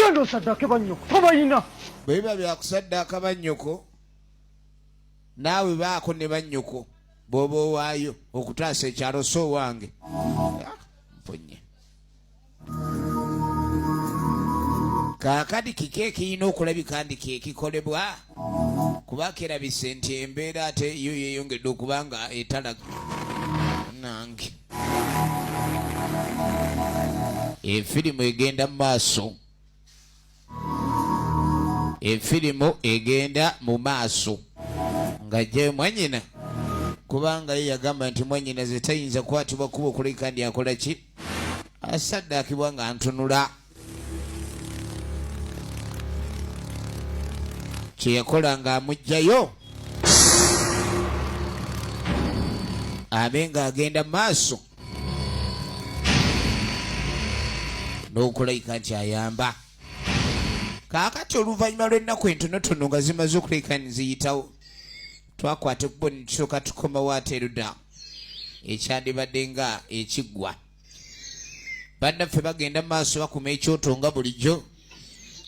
genda osaddake bannyoko tobayina bwe biba byakusaddaaka bannyoko naawe baako ne bannyoko bw'oba owaayo okutaasa ekyalo so wange mpunye kaakati kiki ekirina okulabika ndi kekikolebwa kuba kerabise nti embeera ate yo yeeyongedde okuba nga etalaga nange efirimu egenda mu maaso efirimu egenda mu maaso nga gye mwanyina kubanga ye yagamba nti mwanyina ze tayinza kukwatibwa kuba okuleka ndi akola ki asaddaakibwa nga ntunula kye yakola nga amugjayo abe nga agenda mu maaso n'okulabika nti ayamba kaakati oluvannyuma lw'ennaku entonotono nga zimaze okulabika niziyitawo twakwata ekubo netusooka tukomawo ate erudda ekyandibadde nga ekiggwa bannaffe bagenda mu maaso bakuma ekyoto nga bulijjo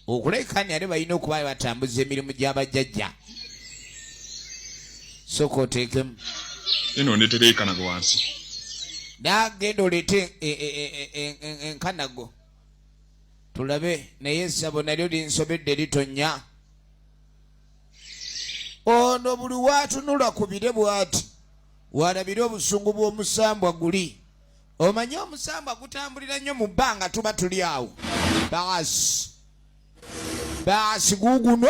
okulabika ni ate balina okuba batambuza emirimu gy'abajjajja sooka oteekemu eno ndetera ekanago wansi nagenda oleete enkanago tulabe naye essabo nalyo linsobedde litonnya ono buli waatunula ku bire bw'ati walabire obusungu bw'omusambwa guli omanye omusambwa gutambulira nnyo mu bbanga tuba tuli awo baasi guuguno